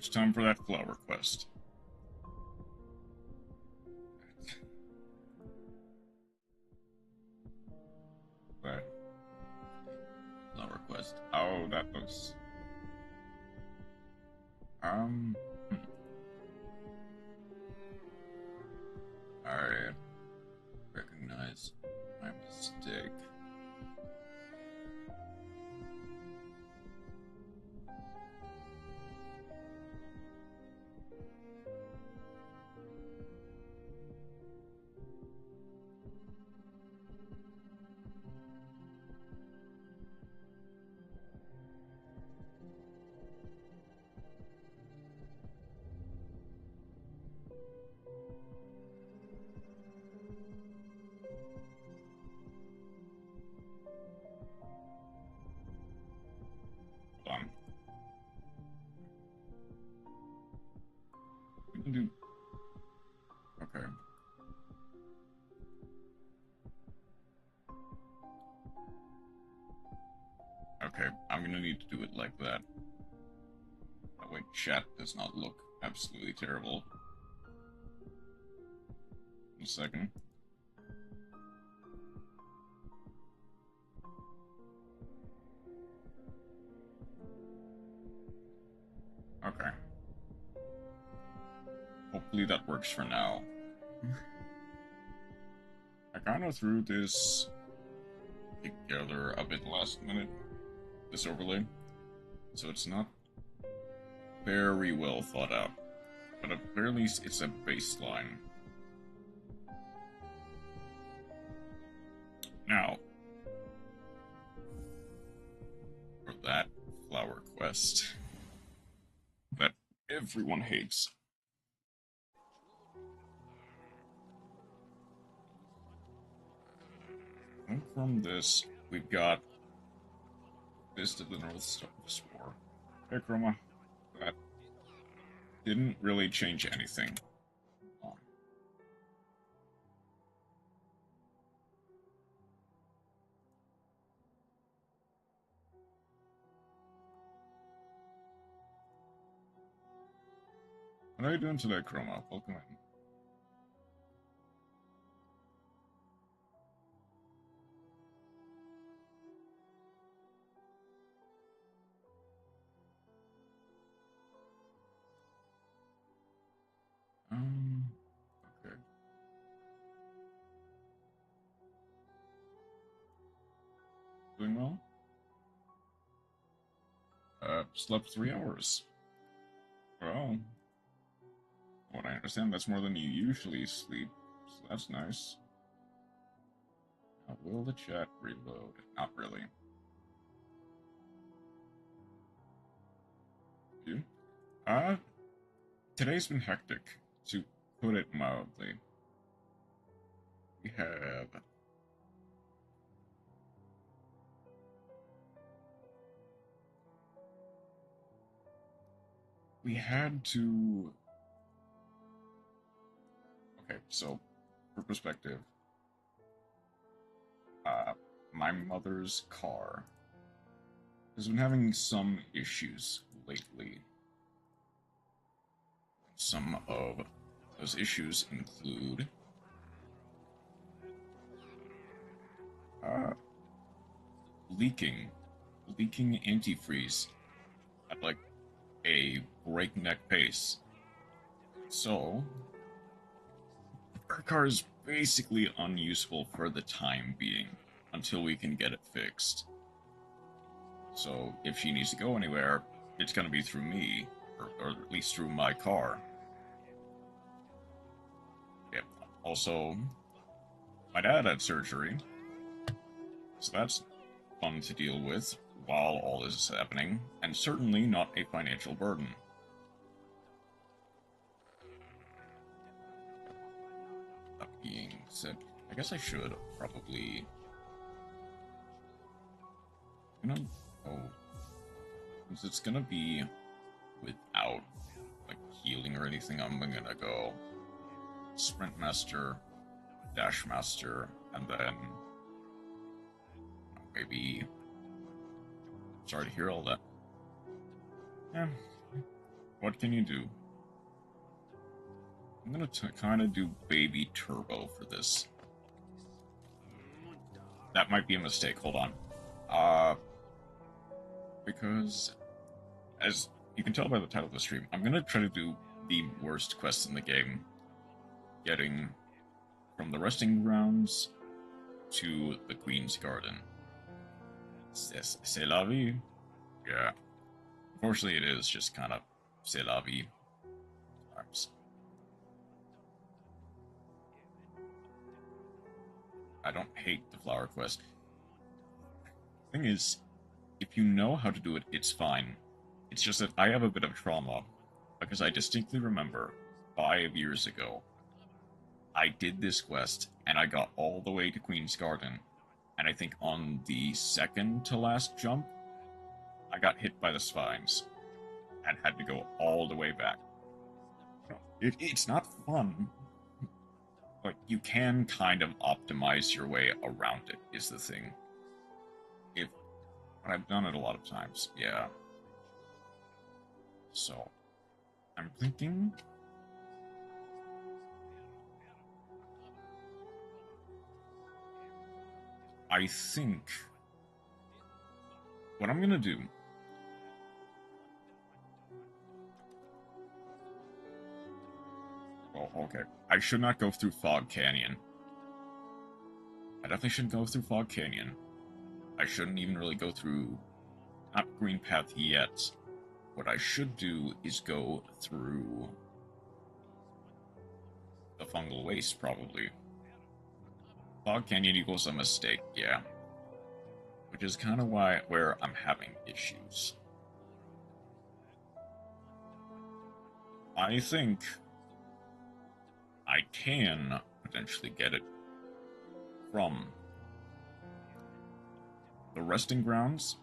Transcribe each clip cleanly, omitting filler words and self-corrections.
It's time for that flower quest. That flower quest. Oh, that looks. Hmm. Alright. Recognize my mistake. Hold on. We can do. Okay. Okay, I'm gonna need to do it like that. That way chat does not look absolutely terrible. A second. Okay. Hopefully that works for now. I kind of threw this together a bit last minute, this overlay, so it's not very well thought out, but at very least it's a baseline. Now, for that flower quest that everyone hates. And from this, we've got Fist of the North Star Spore. Hey, Chroma. That didn't really change anything. What are you doing today, Chroma? Welcome in. Okay. Doing well? Slept 3 hours. Well, what I understand, that's more than you usually sleep, so that's nice. Now, will the chat reload? Not really. You? Today's been hectic, to put it mildly. We have we had to. Okay, so for perspective, my mother's car has been having some issues lately. Some of those issues include leaking antifreeze at like a breakneck pace. So our car is basically unusable for the time being until we can get it fixed. So if she needs to go anywhere, it's gonna be through me, or at least through my car. Yeah. Also, my dad had surgery, so that's fun to deal with while all this is happening, and certainly not a financial burden. That being said, I guess I should probably. Oh, since it's gonna be without like healing or anything, I'm gonna go Sprint Master, Dash Master, and then maybe. Sorry to hear all that. Yeah. What can you do? I'm gonna kind of do baby turbo for this. That might be a mistake. Hold on. Because as you can tell by the title of the stream, I'm gonna try to do the worst quest in the game. Getting from the resting grounds to the Queen's Garden. C'est la vie. Yeah. Unfortunately, it is just kind of c'est la vie. I don't hate the flower quest. Thing is, if you know how to do it, it's fine. It's just that I have a bit of trauma, because I distinctly remember 5 years ago, I did this quest, and I got all the way to Queen's Garden, and I think on the second to last jump, I got hit by the spines, and had to go all the way back. It's not fun, but you can kind of optimize your way around it, is the thing. I've done it a lot of times, yeah. So, I'm thinking... I think... what I'm gonna do... Oh, okay. I should not go through Fog Canyon. I definitely shouldn't go through Fog Canyon. I shouldn't even really go through... not Green Path yet. What I should do is go through... the Fungal Waste, probably. Fog Canyon equals a mistake, yeah. Which is kind of where I'm having issues. I think... I can potentially get it from the resting grounds,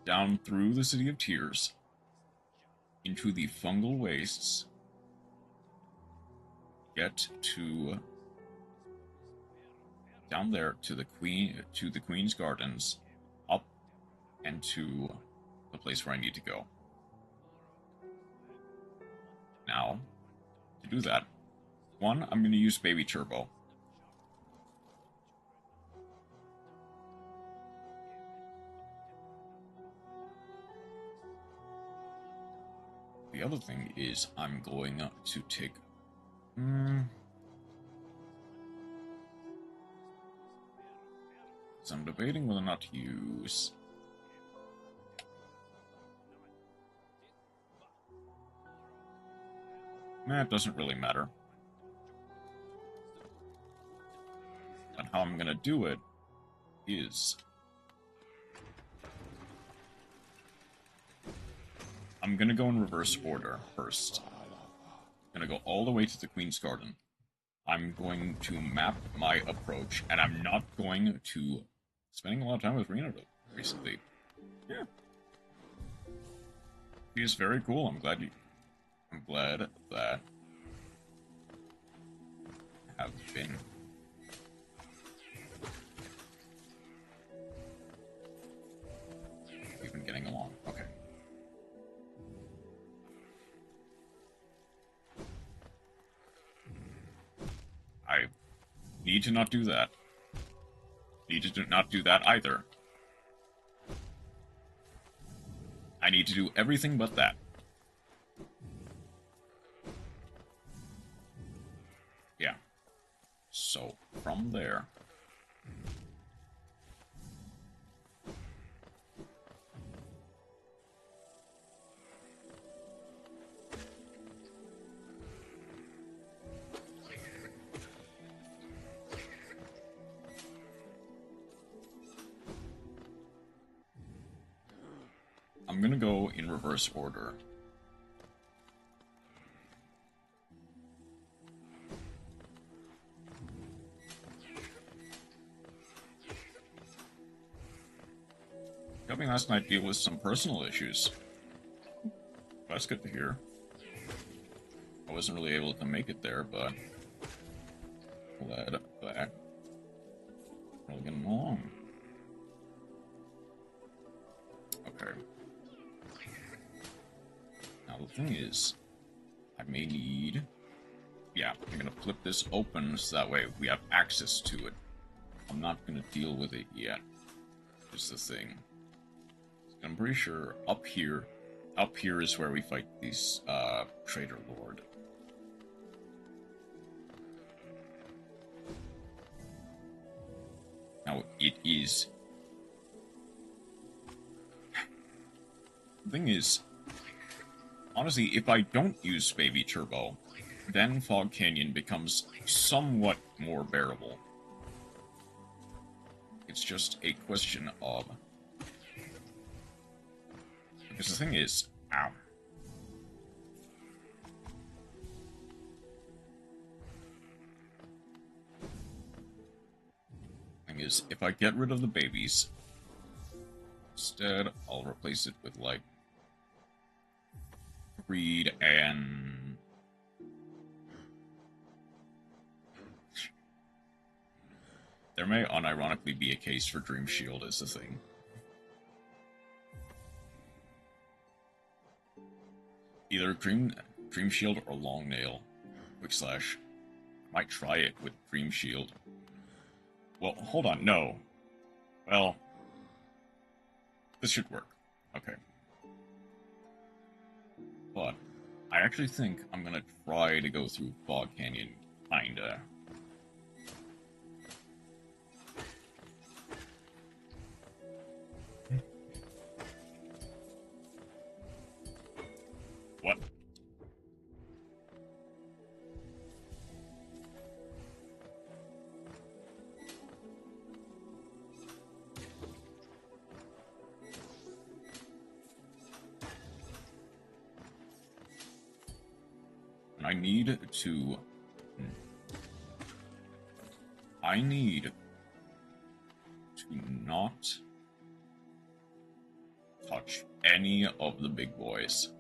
down through the City of Tears, into the Fungal Wastes, get to down there to the Queen's Gardens, up and to the place where I need to go. Now, to do that, one, I'm going to use Baby Turbo. The other thing is I'm going to take... So I'm debating whether or not to use... Nah, it doesn't really matter. And how I'm going to do it is... I'm going to go in reverse order first. I'm going to go all the way to the Queen's Garden. I'm going to map my approach, and I'm not going to... Spending a lot of time with Rena recently. Yeah. He is very cool. I'm glad that have been... We've been getting along. Okay. I need to not do that. Need to not do that either. I need to do everything but that. Yeah. So, from there... I'm gonna go in reverse order. Helping last night deal with some personal issues. That's good to hear. I wasn't really able to make it there, but glad that we're getting along. Okay. Now the thing is, I may need... Yeah, I'm gonna flip this open so that way we have access to it. I'm not gonna deal with it yet. Just the thing. I'm pretty sure up here is where we fight these, Trader Lord. Now, it is... The thing is, honestly, if I don't use Baby Turbo, then Fog Canyon becomes somewhat more bearable. It's just a question of... Because the thing is... Ow. Thing is, if I get rid of the babies, instead, I'll replace it with, like, Greed and... There may unironically be a case for Dream Shield as the thing. Either Dream Shield or Long Nail. Quick Slash. I might try it with Dream Shield. Well, hold on, no. Well, this should work. Okay. But I actually think I'm gonna try to go through Fog Canyon, kinda. What? I need to... I need to not touch any of the big boys.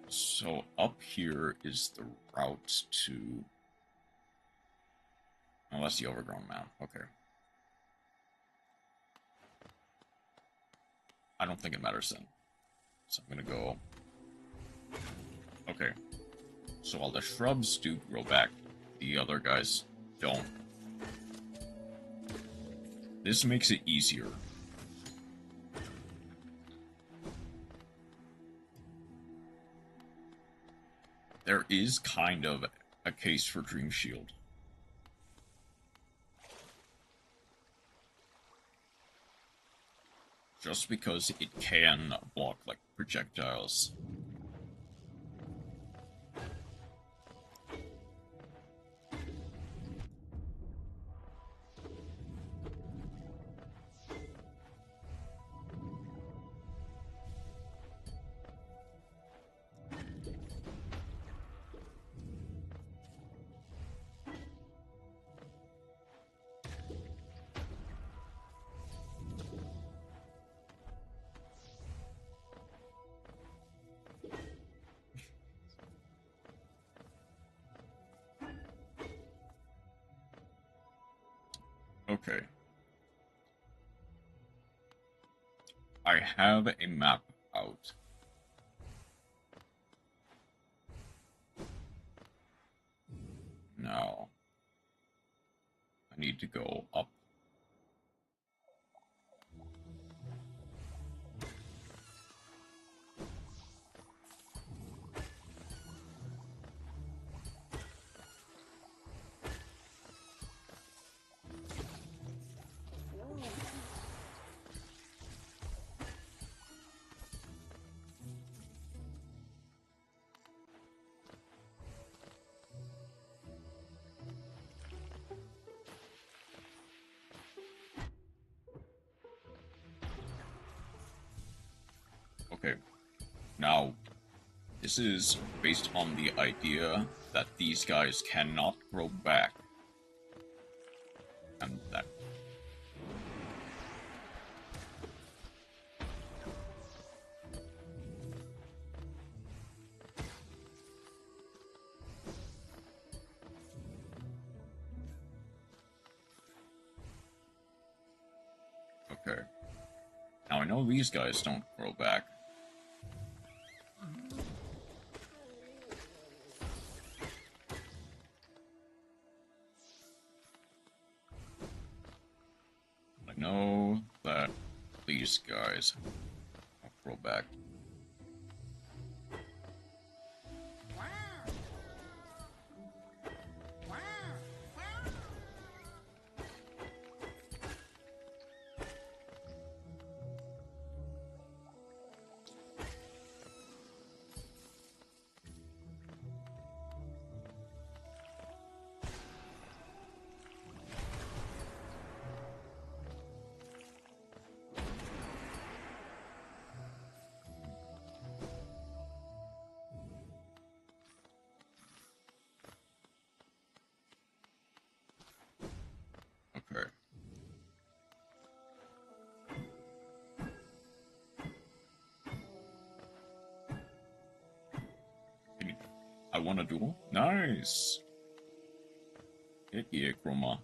So up here is the route to... Oh, that's the Overgrown Mount. Okay. I don't think it matters then. So I'm gonna go... Okay. So all the shrubs do grow back. The other guys don't. This makes it easier. There is kind of a case for Dream Shield. Just because it can block, like, projectiles. Okay. I have a map out. Now, I need to go up. Okay, now, this is based on the idea that these guys cannot grow back. And that... Okay. Now I know these guys don't grow back. I know that these guys don't grow back. Okay. I want a duel? Nice! Heck yeah, Chroma.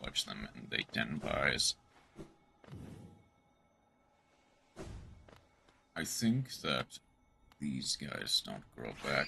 Watch them and they 10 buys. I think that these guys don't grow back.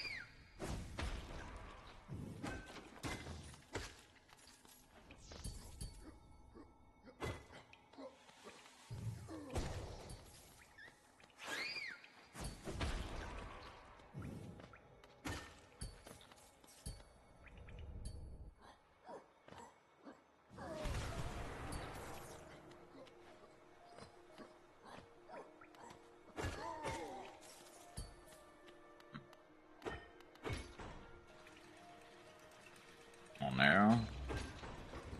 Now,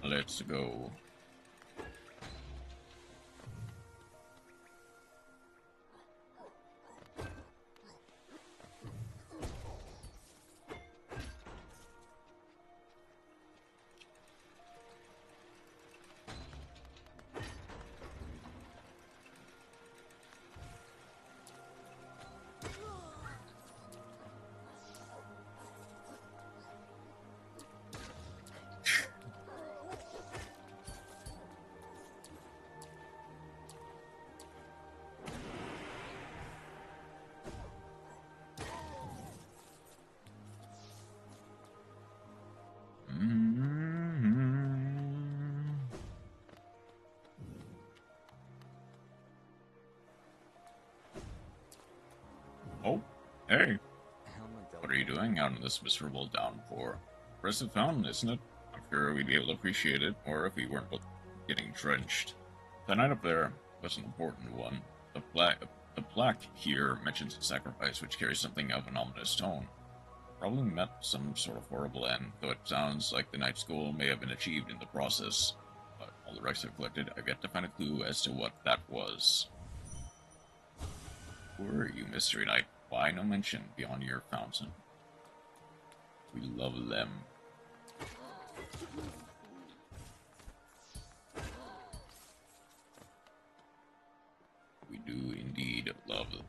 let's go. Oh, hey. What are you doing out in this miserable downpour? Impressive fountain, isn't it? I'm sure we'd be able to appreciate it more if we weren't both getting drenched. The night up there was an important one. The plaque here mentions a sacrifice which carries something of an ominous tone. Probably meant some sort of horrible end, though it sounds like the knight's goal may have been achieved in the process. But all the wrecks I've collected, I've yet to find a clue as to what that was. Who are you, Mystery Knight? Why no mention beyond your fountain? We love them. We do indeed love them.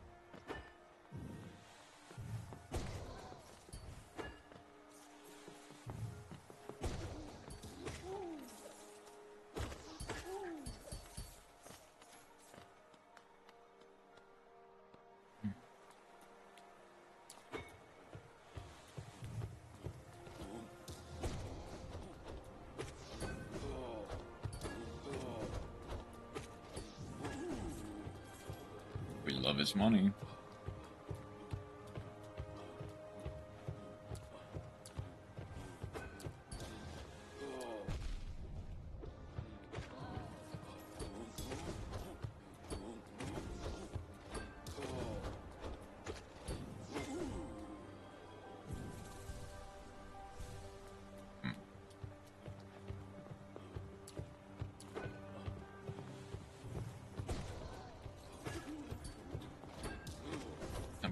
We love his money.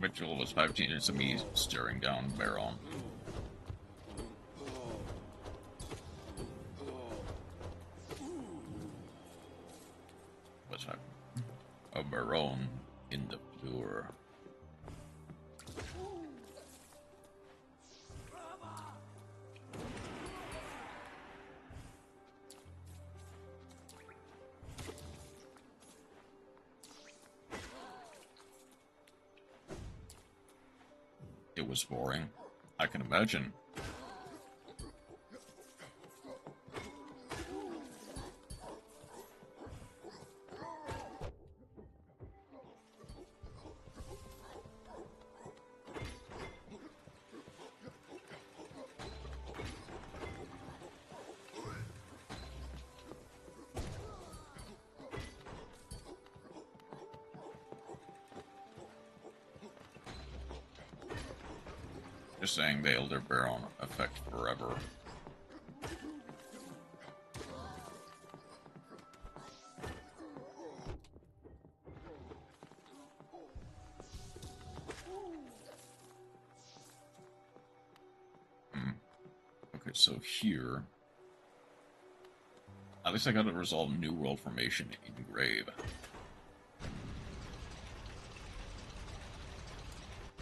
Habitual was 15 years of me staring down Baron. What's that? A Baron in the floor. It was boring. I can imagine. Just saying the Elder Baron effect forever. Okay, so here... At least I gotta resolve New World Formation in Grave.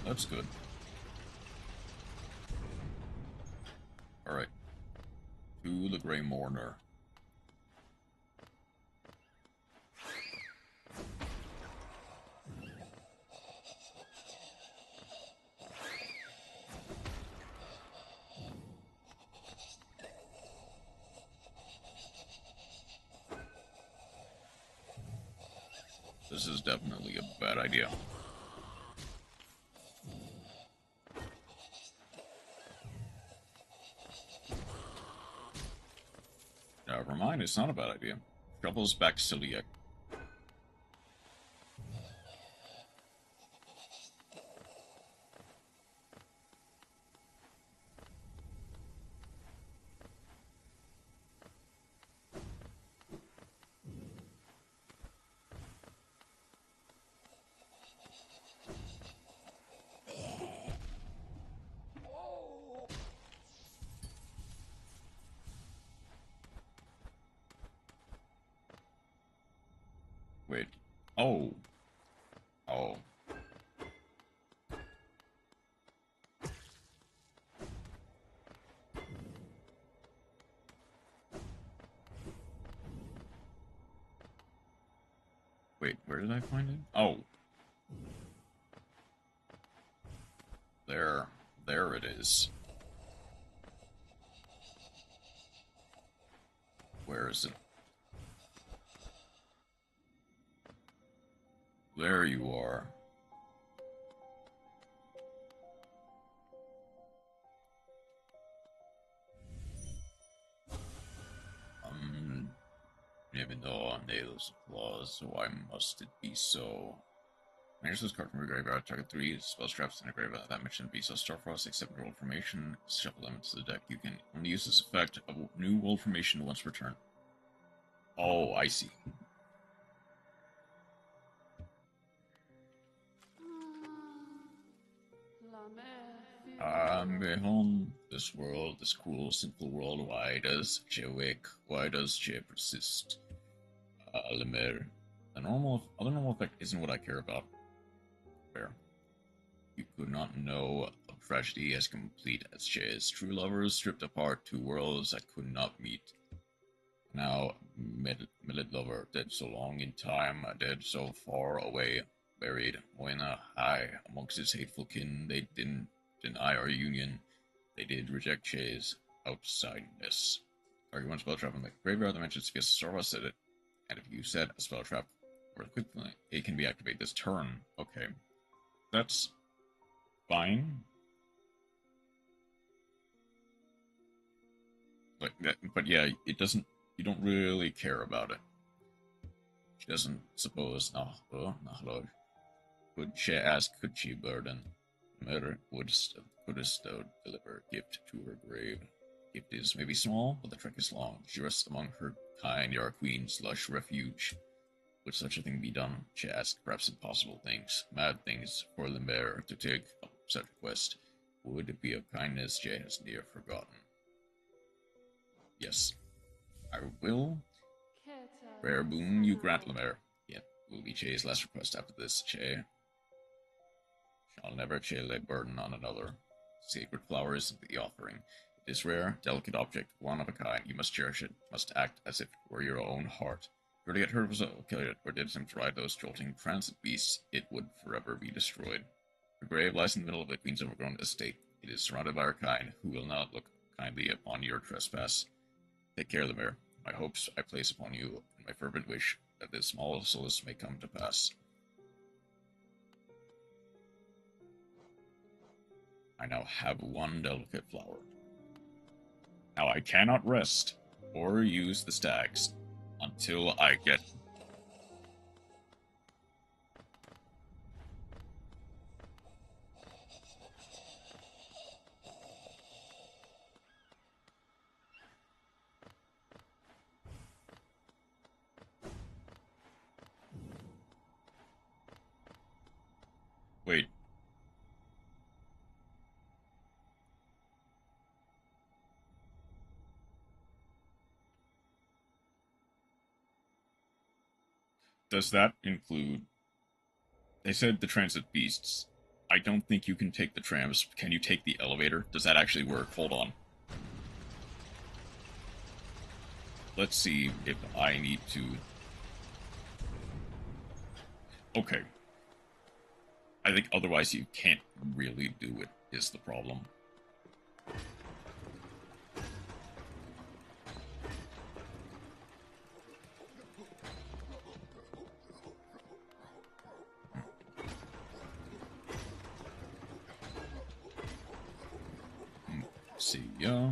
That's good. Alright. To the Grey Mourner. This is definitely a bad idea. Never mind, it's not a bad idea. Troubles back Celiac. Wait. Oh. Oh. Wait, where did I find it? Oh. There. There it is. Where is it? There you are. Even though on nails claws, why must it be so? Manage this card from your graveyard, target 3 spell traps in a graveyard that mentioned be so Starfrost, except roll formation, shuffle them into the deck. You can only use this effect of new world formation once per turn. Oh, I see. Behold this world, this cruel, simple world. Why does J wake? Why does J persist? Lemer. The other normal effect isn't what I care about. Fair. You could not know of tragedy as complete as J's. True lovers stripped apart, two worlds that could not meet. Now, millet lover, dead so long in time, dead so far away, buried. Moina high amongst his hateful kin, they didn't deny our union. They did reject J's outsideness. Target one spell trap in the graveyard that mentions Fiesta Starva said it. And if you set a spell trap or quickly, it can be activated this turn. Okay. That's fine. But yeah, it doesn't, you don't really care about it. She doesn't suppose, could she ask, could she burden? Murder couldst thou deliver gift to her grave. Gift is maybe small, but the trek is long. She rests among her kind, your queen's lush refuge. Would such a thing be done? She asked, perhaps impossible things, mad things, for Lambert to take up such a quest. Would it be of kindness Jay has near forgotten? Yes, I will. Rare boon you grant, Lambert. Yet will be Jay's last request after this. Jay shall never lay burden on another. Sacred flowers of the offering. It is rare, delicate object, one of a kind. You must cherish it, must act as if it were your own heart. If you were to get hurt of a kill it, or did attempt to ride those jolting transit beasts, it would forever be destroyed. Her grave lies in the middle of the Queen's overgrown estate. It is surrounded by her kind, who will not look kindly upon your trespass. Take care, Lambert. My hopes I place upon you, and my fervent wish that this small solace may come to pass. I now have one delicate flower. Now I cannot rest or use the stags until I get... Wait. Does that include... They said the transit beasts. I don't think you can take the trams. Can you take the elevator? Does that actually work? Hold on. Let's see if I need to... Okay. I think otherwise you can't really do it, is the problem. See ya.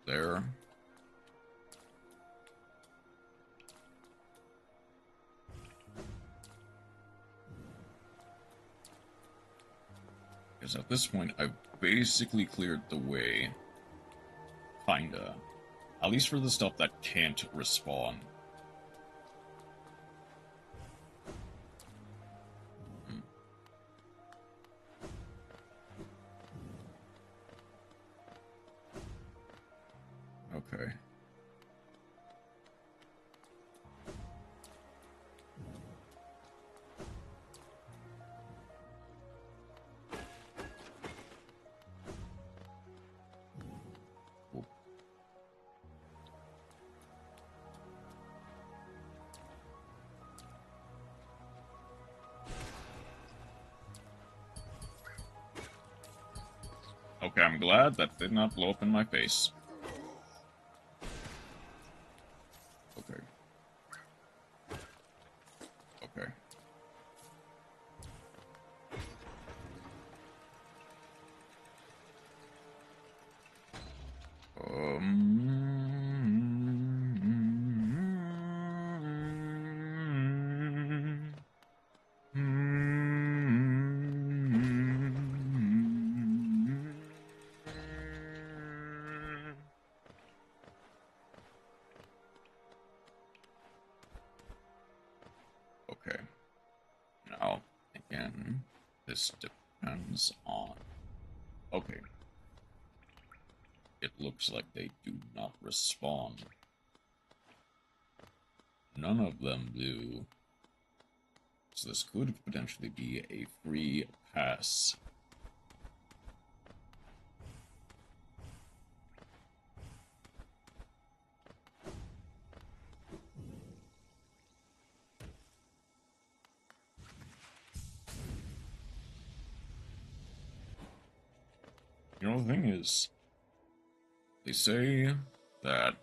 There. Because at this point, I've basically cleared the way. Kinda. At least for the stuff that can't respawn. Okay. Okay, I'm glad that did not blow up in my face. Okay. Okay. Okay. Now, again, this depends on... Okay. It looks like they do not respawn. None of them do. So this could potentially be a free pass. You know, the thing is, they say that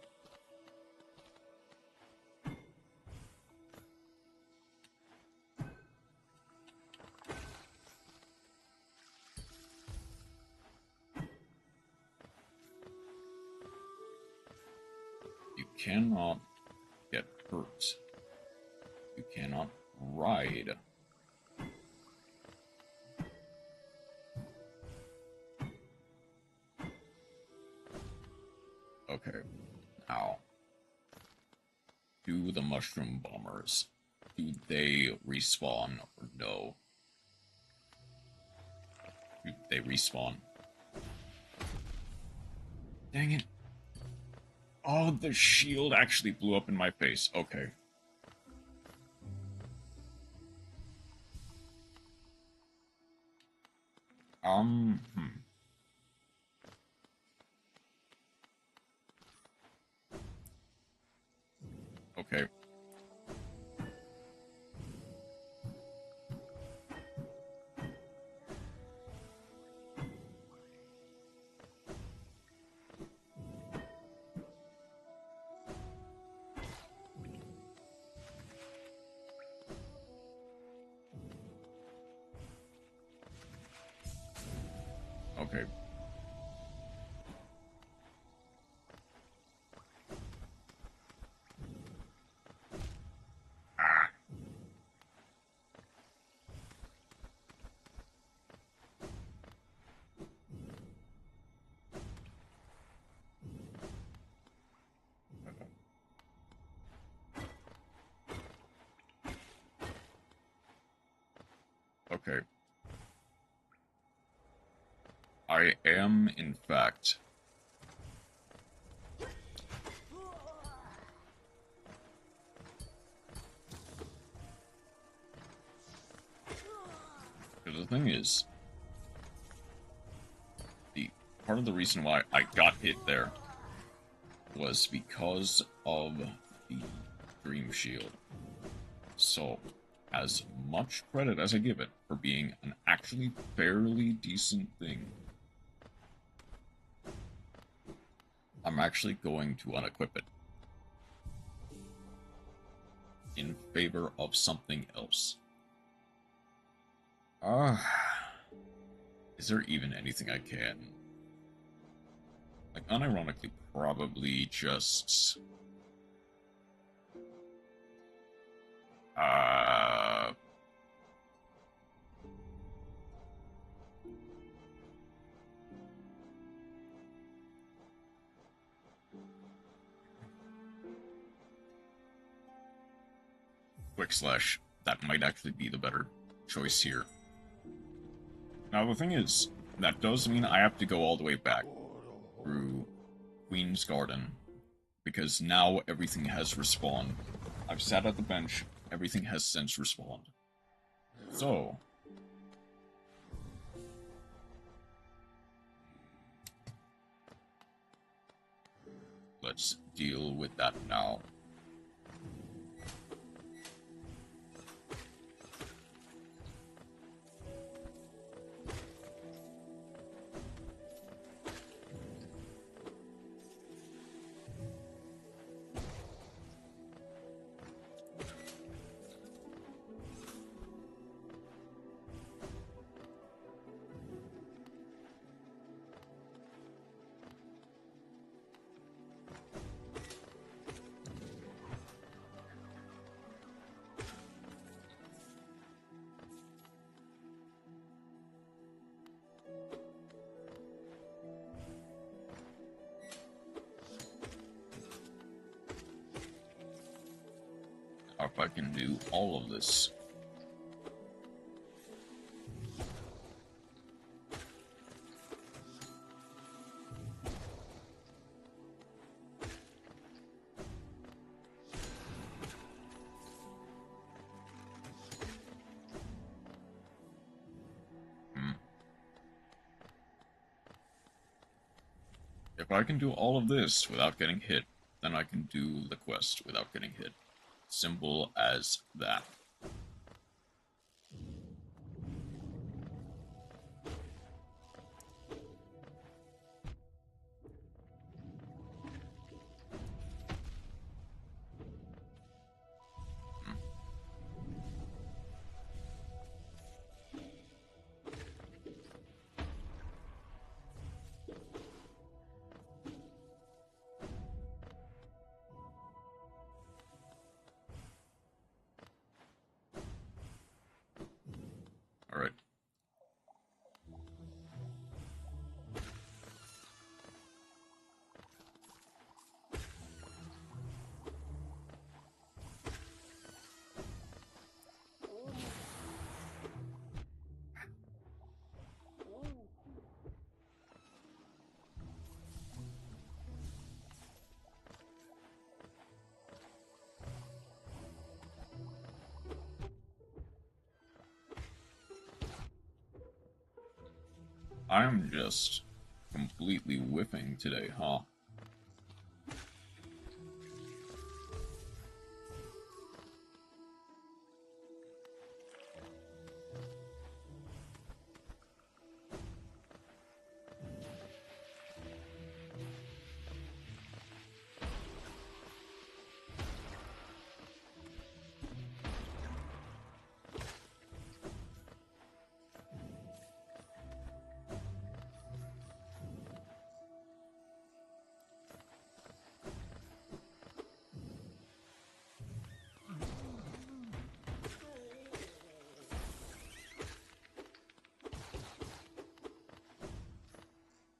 you cannot get hurt. You cannot ride. Okay. Now, do the mushroom bombers, do they respawn or no? Do they respawn? Dang it. Oh, the shield actually blew up in my face. Okay. Okay. Okay. Ah. Okay. I am, in fact... The thing is, part of the reason why I got hit there was because of the Dream Shield. So, as much credit as I give it for being an actually fairly decent thing, I'm actually going to unequip it in favor of something else. Is there even anything I can? Like, unironically, probably just... Quick Slash. That might actually be the better choice here. Now, the thing is, that does mean I have to go all the way back through Queen's Garden, because now everything has respawned. I've sat at the bench, everything has since respawned. So... let's deal with that now. If I can do all of this. If I can do all of this without getting hit, then I can do the quest without getting hit. Simple as that. I'm just completely whiffing today, huh?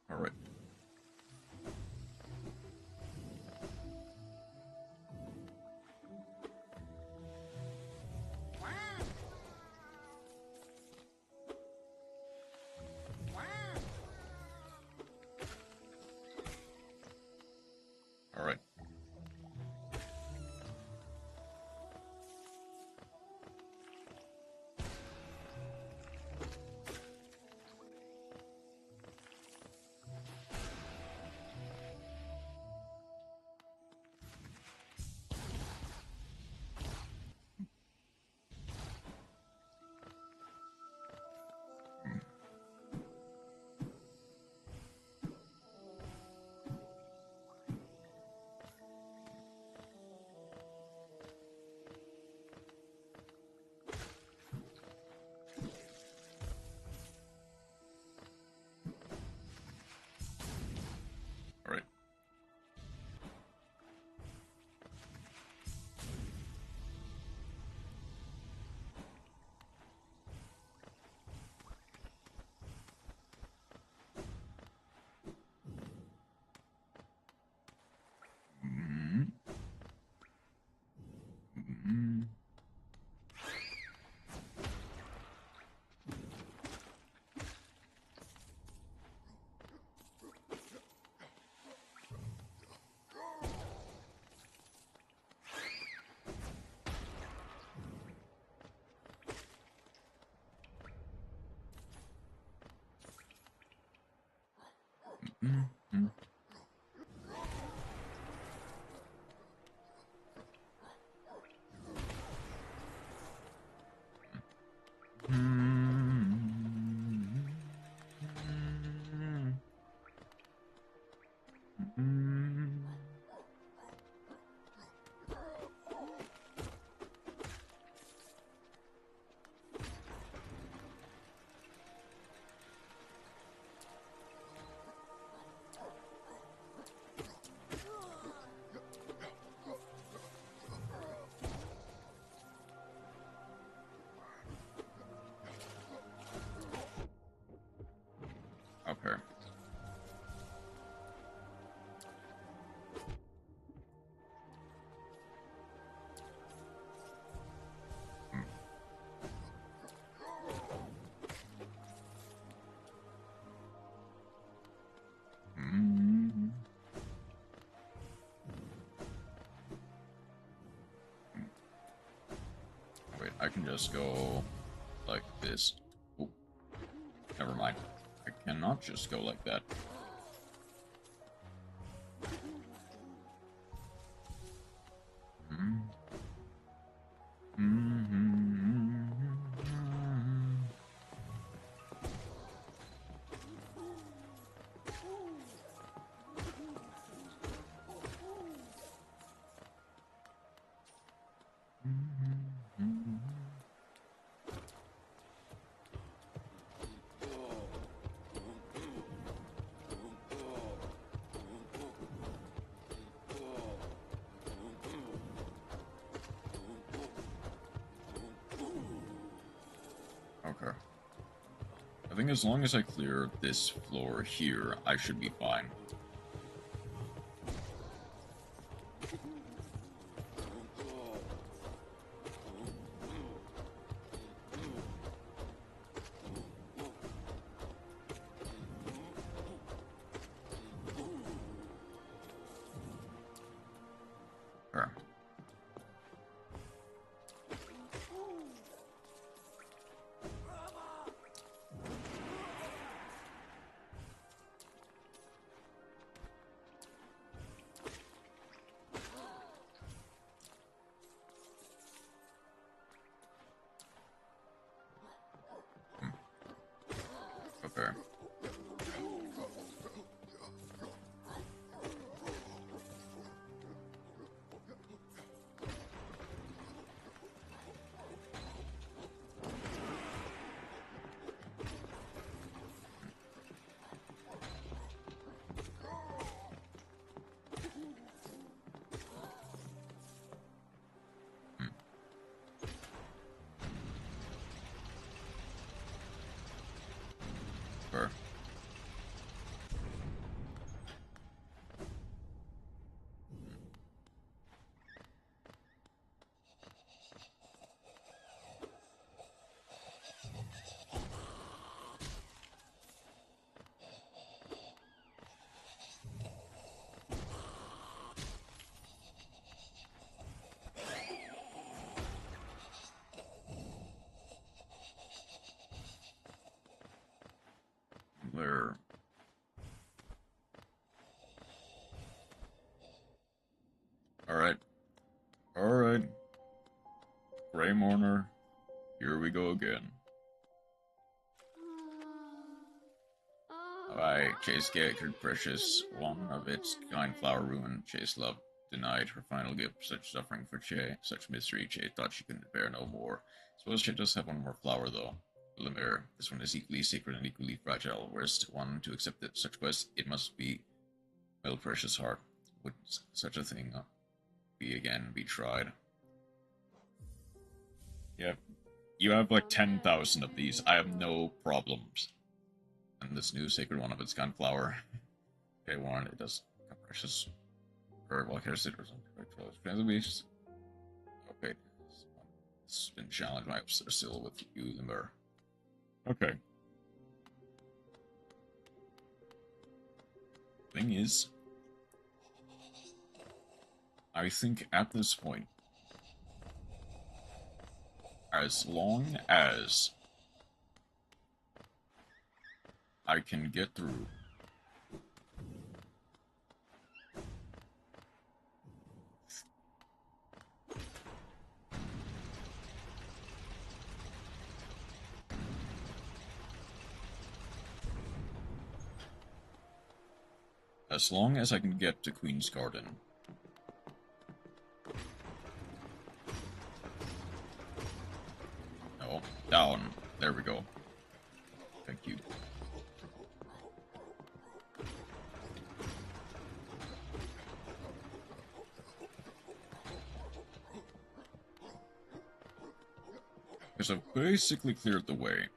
Alright. Alright. Alright. Mm-hmm. Mm-hmm. Mm-hmm. Okay. Mm-hmm. Wait, I can just go like this. Oh, never mind. I cannot just go like that. Mm-hmm. Okay. I think as long as I clear this floor here, I should be fine. Okay. Fair. Fair. Where? Alright. Alright. Grey Mourner. Here we go again. Alright, Chase Gathered Precious, one of its kind flower ruined. Chase love denied her final gift, such suffering for Che, such misery Che thought she couldn't bear no more. Suppose Che does have one more flower though. Lemire, this one is equally sacred and equally fragile. Whereas one to accept that such quest, it must be well precious heart. Would such a thing be tried? Yeah, you have like 10,000 of these. I have no problems. And this new sacred one of its kind flower. Okay, Warren, it does come precious. Or well, here's it or something. Okay, it's been challenged. My hopes are still with you, Lemire. Okay. Thing is, I think at this point, as long as I can get through as long as I can get to Queen's Garden. No, down. There we go. Thank you. Because I've basically cleared the way.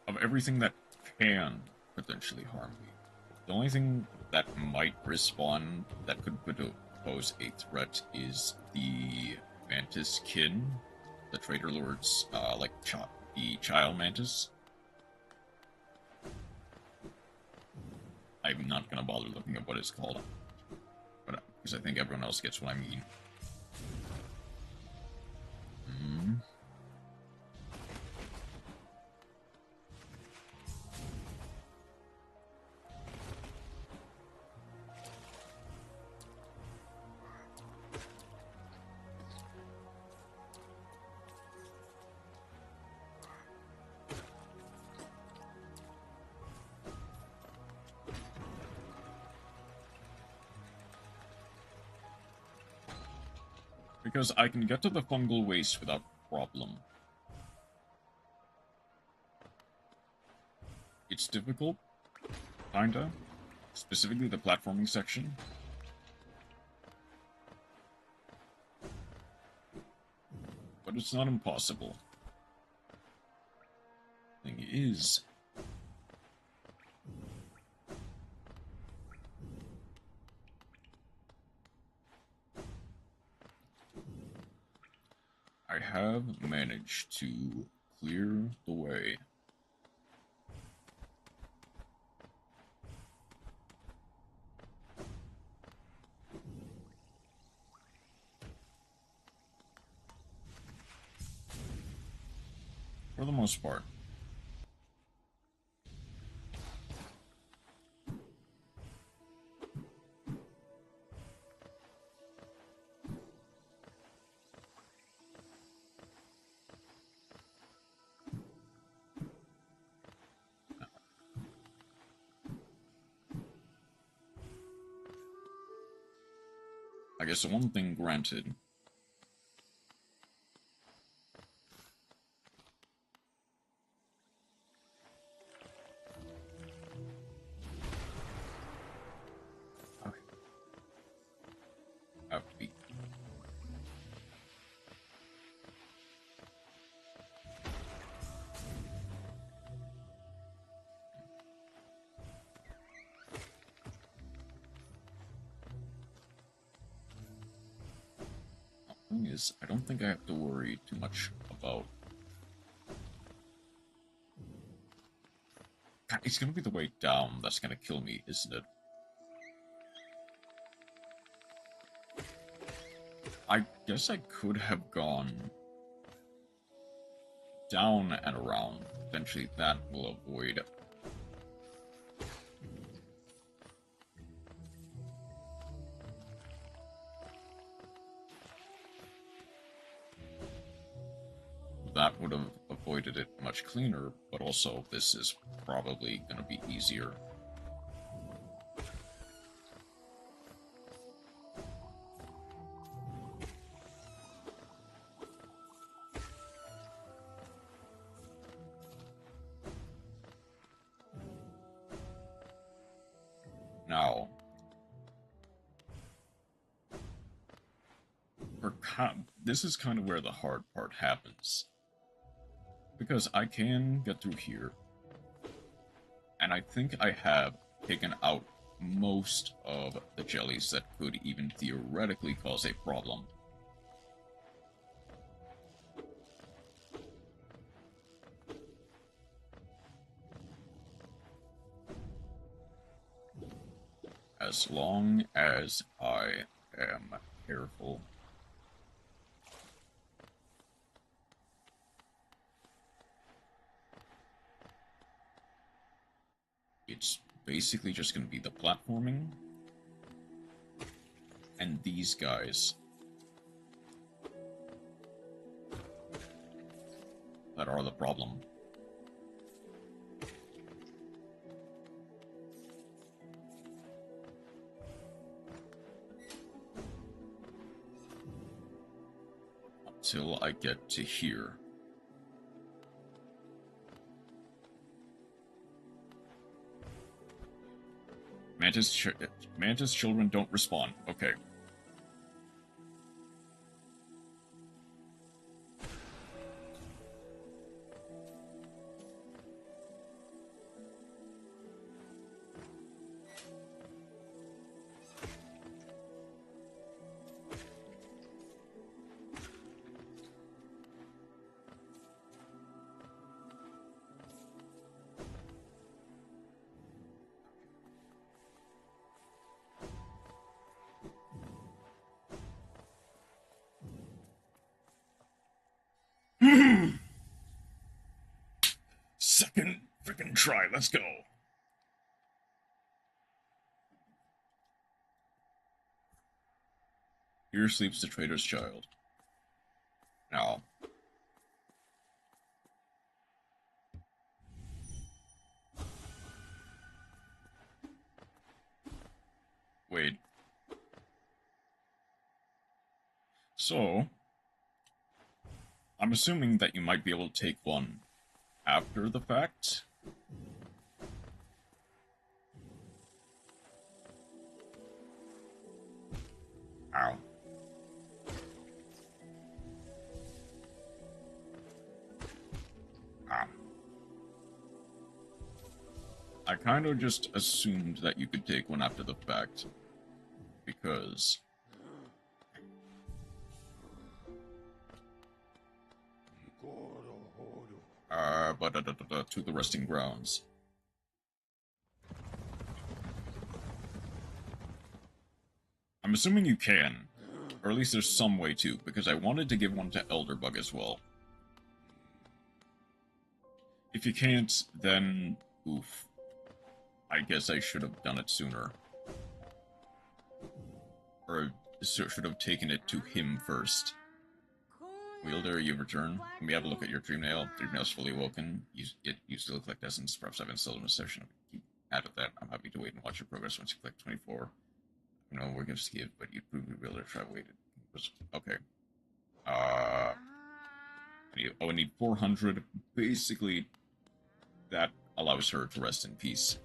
Of everything that can potentially harm me. The only thing that might respawn that could pose a threat is the Mantis Kin, the Traitor Lord's, the Child Mantis. I'm not gonna bother looking at what it's called, but because I think everyone else gets what I mean. Because I can get to the fungal waste without problem. It's difficult, kinda. Specifically the platforming section. But it's not impossible. Thing is, I have managed to clear the way. For the most part. I guess the one thing granted. Okay. Upbeat. Thing is, I don't think I have to worry too much about. It's gonna be the way down that's gonna kill me, isn't it? I guess I could have gone down and around. Eventually that will avoid that would have avoided it much cleaner, but also this is probably going to be easier. Now, this is kind of where the hard part happens. Because I can get through here, and I think I have taken out most of the jellies that could even theoretically cause a problem. As long as I am careful. It's basically just going to be the platforming and these guys that are the problem. Until I get to here. Mantis children don't respond. Okay. Second freaking try, let's go. Here sleeps the traitor's child. Now. Wait. So, I'm assuming that you might be able to take one after the fact. Ow. Ow. I kind of just assumed that you could take one after the fact, because to the resting grounds. I'm assuming you can, or at least there's some way to, because I wanted to give one to Elderbug as well. If you can't, then oof. I guess I should have done it sooner. Or should have taken it to him first. Wielder, you've returned. Let me have a look at your dream nail. Dream nail's fully awoken. It used to look like essence. Perhaps I've installed in a session. Keep out of that. I'm happy to wait and watch your progress once you click 24. No, we're gonna skip, but you'd probably rather try waited. Okay. I need 400. Basically, that allows her to rest in peace.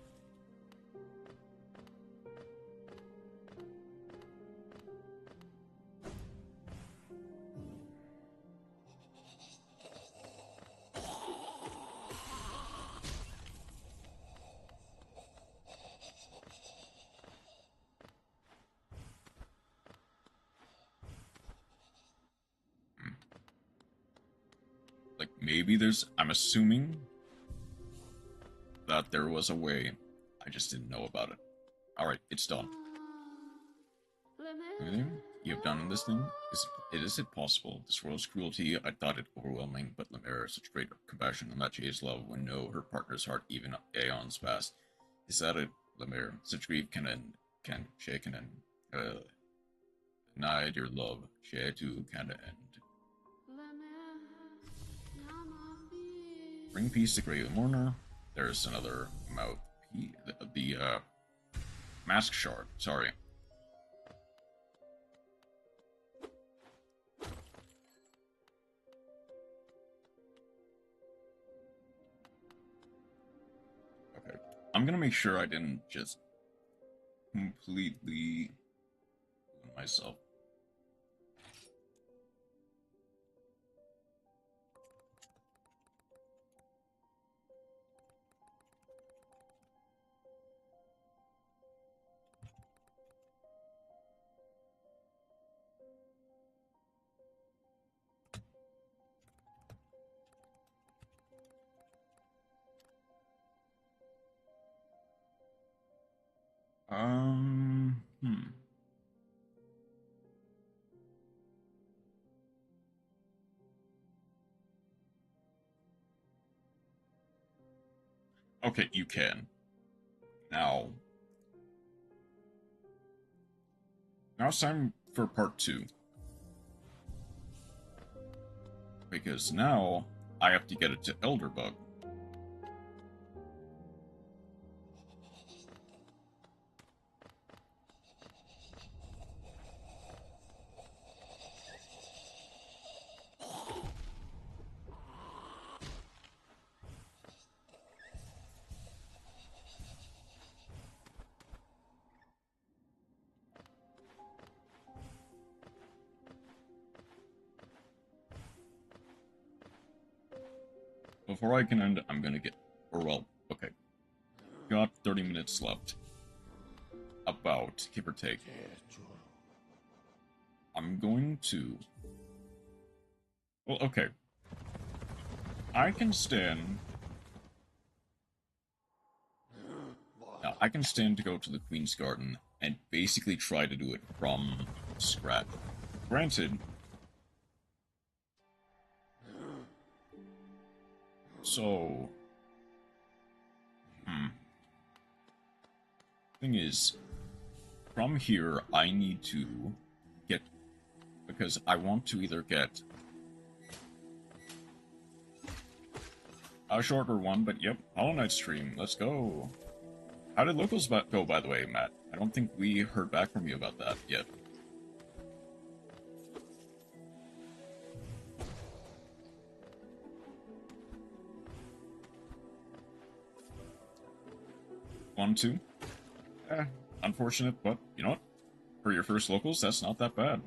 Like, maybe there's... I'm assuming that there was a way. I just didn't know about it. Alright, it's done. Anything you have done in this thing? Is it possible? This world's cruelty, I thought it overwhelming, but Lemaire, such great compassion and that Jay's love would know her partner's heart even aeons past. Is that it, Lemaire? Such grief can end, Shay can end. Denied your love, Shay too can end. Bring peace to Grey Mourner. There's another mouth. The mask shard. Sorry. Okay. I'm gonna make sure I didn't just completely ruin myself. Hmm. Okay, you can. Now it's time for part 2. Because now I have to get it to Elderbug. Before I can end, I'm gonna get... Or, well, okay. Got 30 minutes left. About, give or take. I'm going to... Well, okay. I can stand... Now, I can stand to go to the Queen's Garden and basically try to do it from scratch. Granted... So... Thing is, from here, I need to get... Because I want to either get... a shorter one, but yep, Hollow Knight stream, let's go. How did locals go, by the way, Matt? I don't think we heard back from you about that yet. One, two? Unfortunate, but you know what? For your first locals, that's not that bad.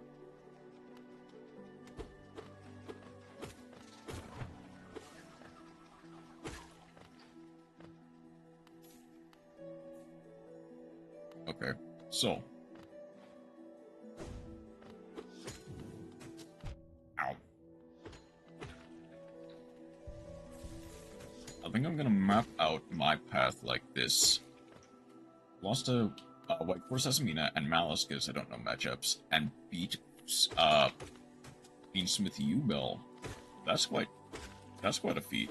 Okay, so. Ow. I think I'm gonna map out my path like this. Lost a White Force Asamina and Malice because I don't know matchups, and beat Beansmith U-Bell. That's quite a feat.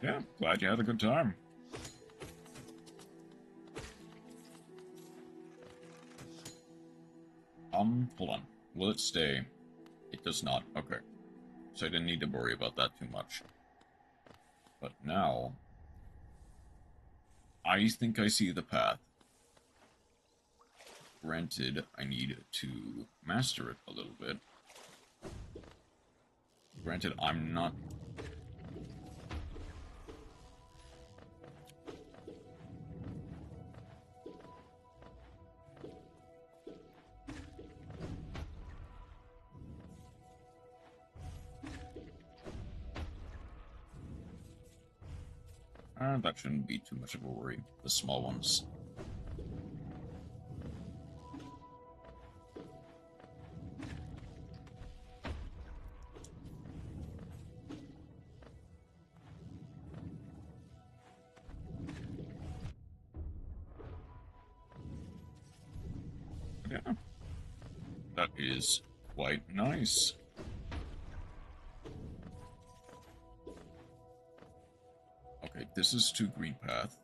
Yeah, glad you had a good time. Hold on. Will it stay? It does not. Okay. So I didn't need to worry about that too much. But now... I think I see the path. Granted, I need to master it a little bit. Granted, I'm not... that shouldn't be too much of a worry. The small ones. Yeah. That is quite nice. Okay, this is to green path.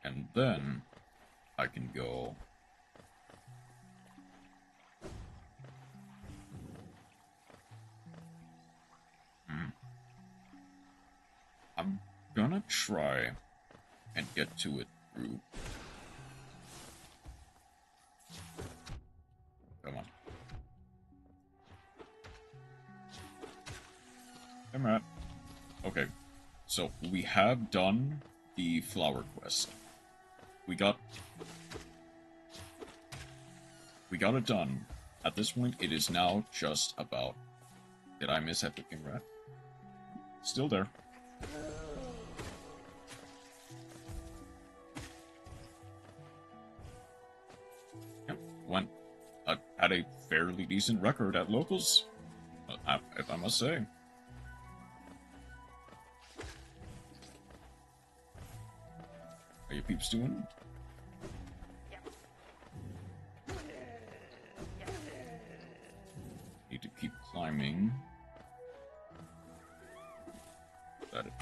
And then I can go... I'm gonna try and get to it through... Come on. Come on. Okay, so we have done the flower quest. We got it done. At this point, it is now just about... Did I miss that looking rat? Still there. Yep, went had a fairly decent record at locals, if I must say. Are you peeps doing? Need to keep climbing. Got it.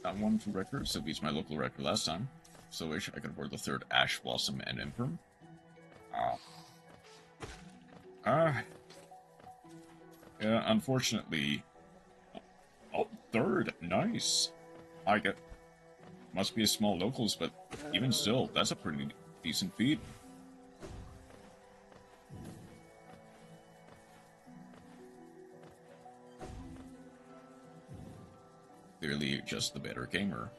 Got one for record, so beats my local record last time. So wish I could afford the third Ash Blossom and Imperm. Yeah, unfortunately... Oh, third! Nice! I get... Must be a small locals, but even still, that's a pretty decent feat. Clearly just the better gamer.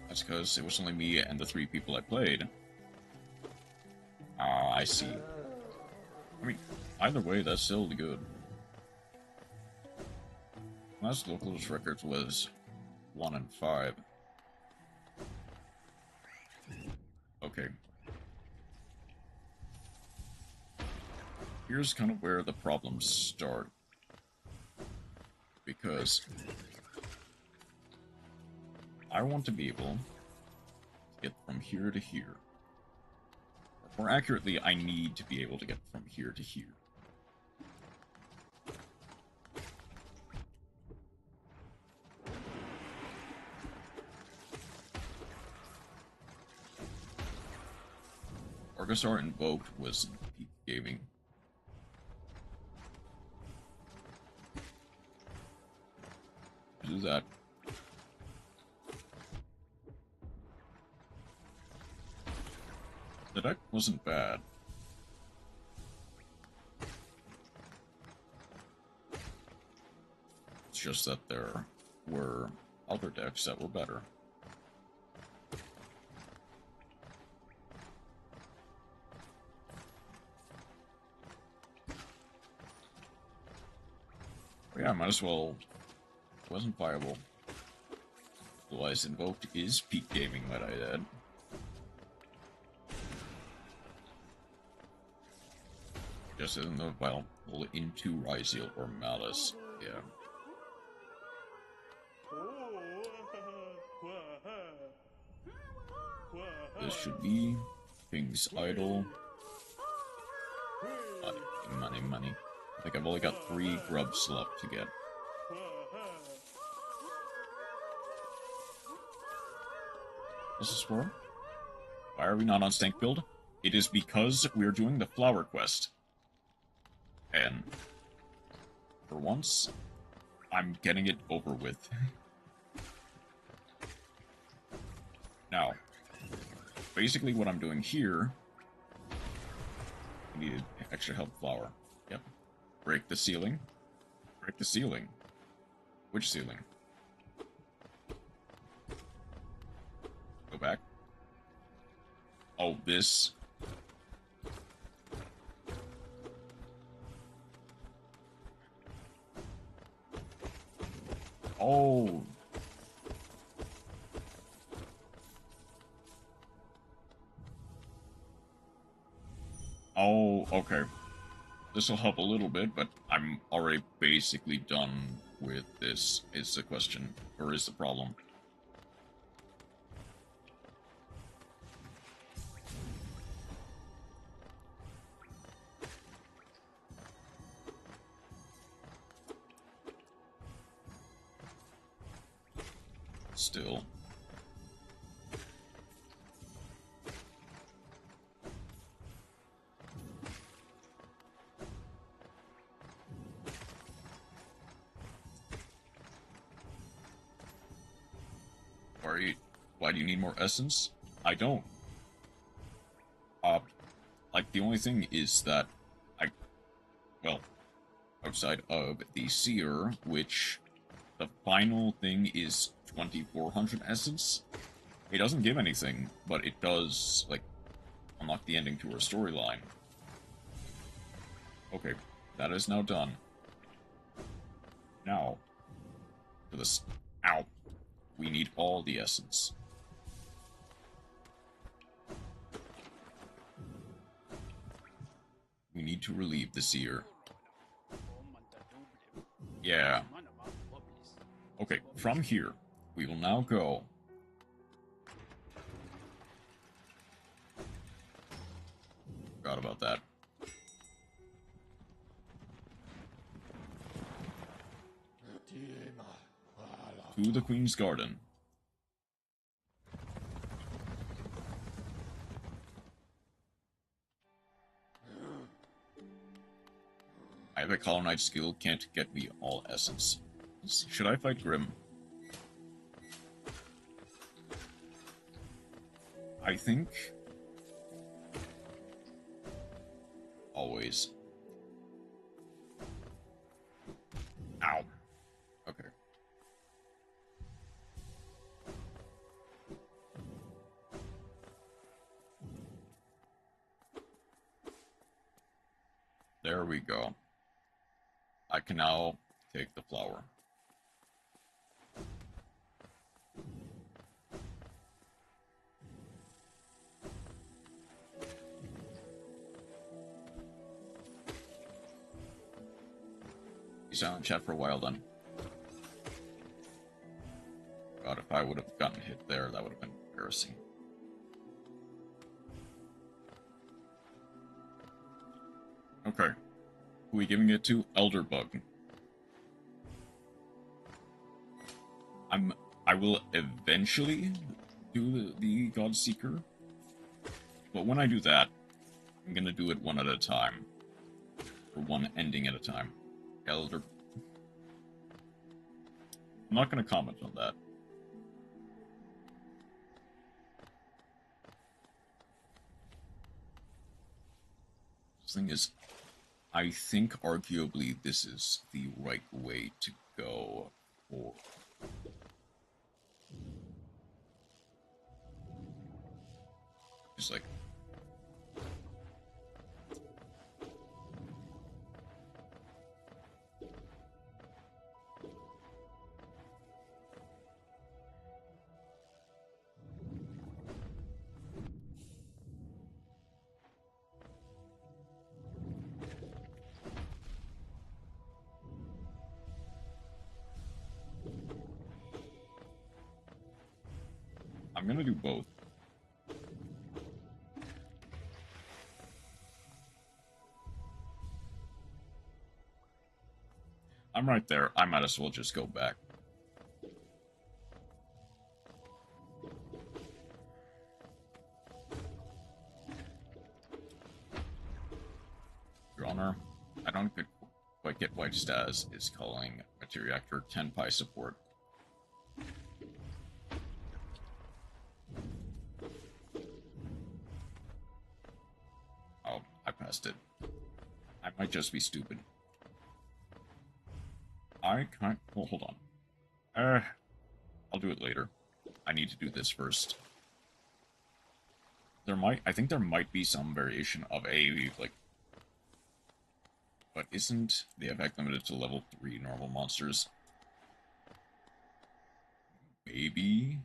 That's because it was only me and the 3 people I played. Ah, I see. I mean, either way, that's still good. Last locals record was 1 and 5. Okay. Here's kind of where the problems start. Because I want to be able to get from here to here. Or more accurately, I need to be able to get from here to here. Orgasar Invoked was peak gaming. Do that. The deck wasn't bad. It's just that there were other decks that were better. But yeah, might as well. It wasn't viable. Otherwise, Invoked is peak gaming, might I add. Just isn't the viable into Ryzeal or Malice. Yeah. This should be King's Idol. Money, money, money. I think I've only got 3 grubs left to get. This is for? Why are we not on Stank build? It is because we're doing the flower quest. And for once, I'm getting it over with. Now, basically what I'm doing here, I needed extra help flower. Yep. Break the ceiling. Break the ceiling. Which ceiling? Go back. Oh, this. Oh. Oh, okay. This will help a little bit, but I'm already basically done with this, is the question, or is the problem. Still. Why do you need more essence? I don't. Like, the only thing is that well, outside of the seer, which the final thing is 2400 essence, it doesn't give anything, but it does, like, unlock the ending to her storyline. Okay, that is now done. Now, for this, ow, we need all the essence. We need to relieve the seer. Yeah. Okay, from here, we will now go. Forgot about that. To the Queen's Garden. I have a Colonnade skill, can't get me all essence. Should I fight Grim? I think... always. Ow. Okay. There we go. I can now take the flower. Be silent chat for a while then. God, if I would have gotten hit there, that would have been embarrassing. Okay. Who are we giving it to? Elderbug. I will eventually do the Godseeker, but when I do that, I'm gonna do it one at a time. Or one ending at a time. I'm not gonna comment on that. The thing is, I think arguably this is the right way to go for... Just like... I'm gonna do both. I'm right there. I might as well just go back. Your Honor, I don't quite get why Stas is calling Material Reactor Tenpai support. Oh, I passed it. I might just be stupid. I can't... Well, hold on. I'll do it later. I need to do this first. I think there might be some variation of a, like... But isn't the effect limited to level 3 normal monsters? Maybe?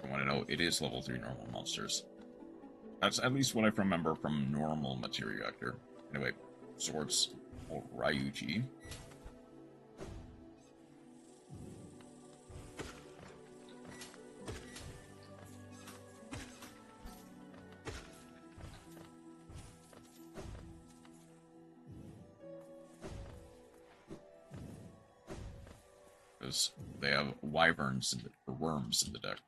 I want to know, it is level 3 normal monsters. That's at least what I remember from normal Material Reactor. Anyway, swords or Ryuji. Because they have wyverns or worms in the deck.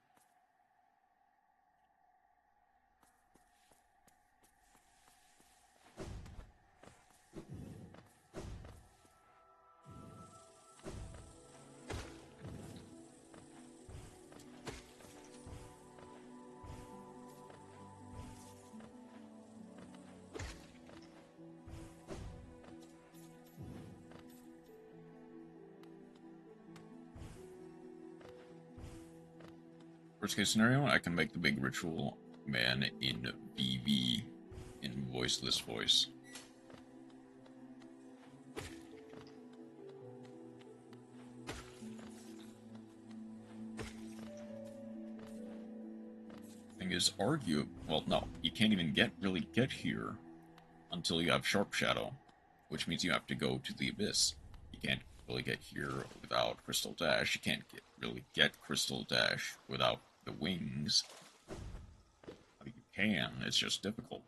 Worst case scenario, I can make the big ritual man in VV, in voiceless voice. Thing is, well, no, you can't even really get here until you have Sharp Shadow, which means you have to go to the Abyss. You can't really get here without Crystal Dash. You can't really get Crystal Dash without the wings. You can, it's just difficult.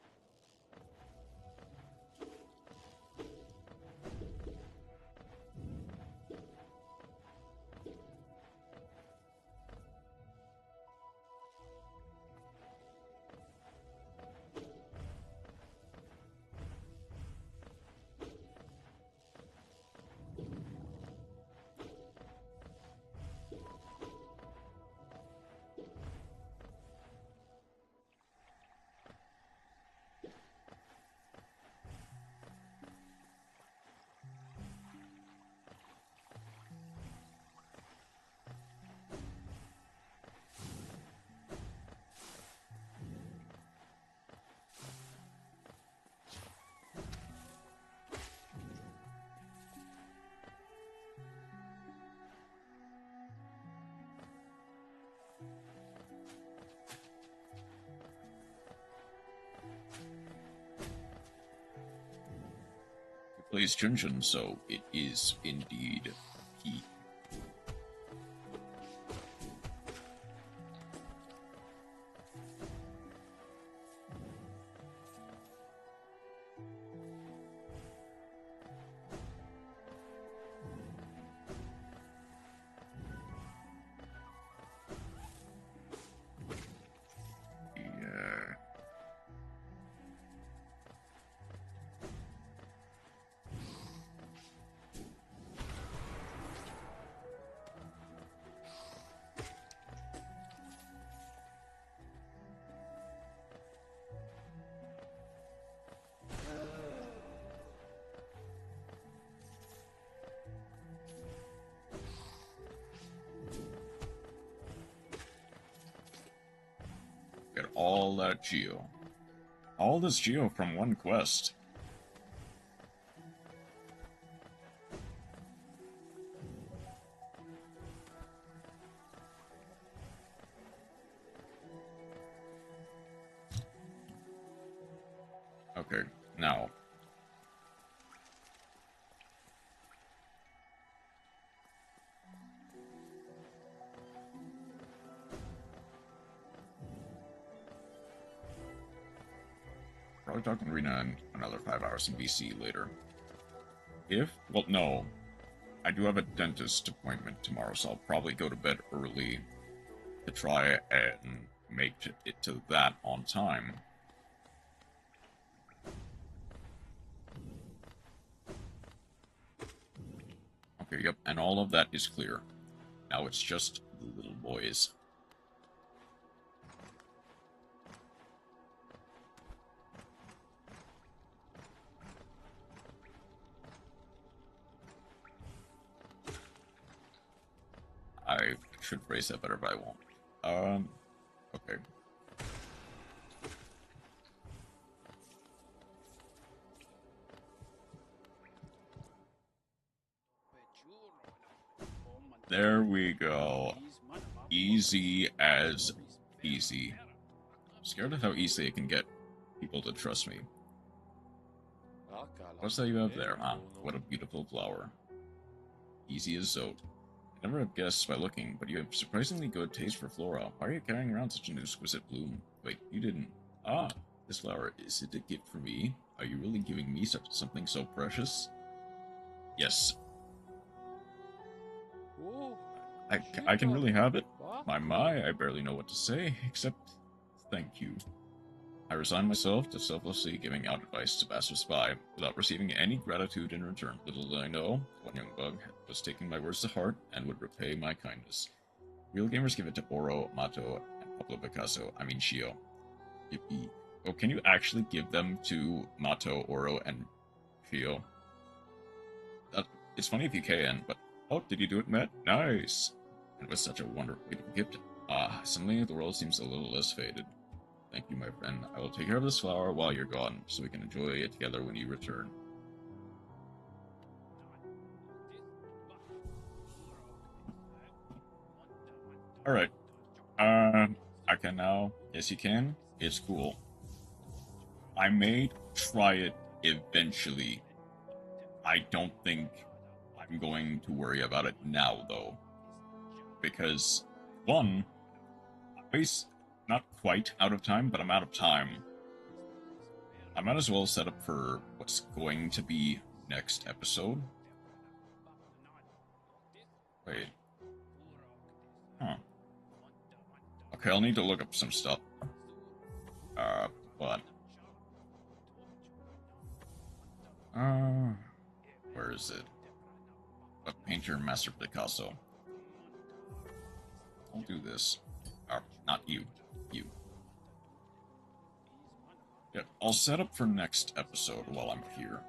Plays Junjun, so it is indeed he. Get all that Geo. All this Geo from one quest. Okay, now. Falcon Arena and another 5 hours in BC later. Well, no. I do have a dentist appointment tomorrow, so I'll probably go to bed early to try and make it to that on time. Okay, yep, and all of that is clear. Now it's just the little boys. I should phrase that better, but I won't. Okay. There we go. Easy as easy. I'm scared of how easily I can get people to trust me. What's that you have there, huh? What a beautiful flower. Easy as Zote. I never have guessed by looking, but you have surprisingly good taste for flora. Why are you carrying around such an exquisite bloom? Wait, you didn't. Ah, this flower, is it a gift for me? Are you really giving me something so precious? Yes. I can really have it? My, I barely know what to say, except thank you. I resign myself to selflessly giving out advice to passers-by, without receiving any gratitude in return. Little did I know, one young bug was taking my words to heart and would repay my kindness. Real gamers give it to Oro, Mato, and Pablo Picasso, I mean Shio. Yippee. Oh, can you actually give them to Mato, Oro, and Shio? It's funny if you can, but... Oh, did you do it, Matt? Nice! It was such a wonderful gift. Suddenly the world seems a little less faded. Thank you, my friend. I will take care of this flower while you're gone, so we can enjoy it together when you return. Alright. I can now. Yes, you can. It's cool. I may try it eventually. I don't think I'm going to worry about it now, though. Because, one, I'm not quite out of time, but I'm out of time. I might as well set up for what's going to be next episode. Wait. Huh. Okay, I'll need to look up some stuff. But... where is it? A painter, Master Picasso. I'll do this. Not you. You. Yeah, I'll set up for next episode while I'm here.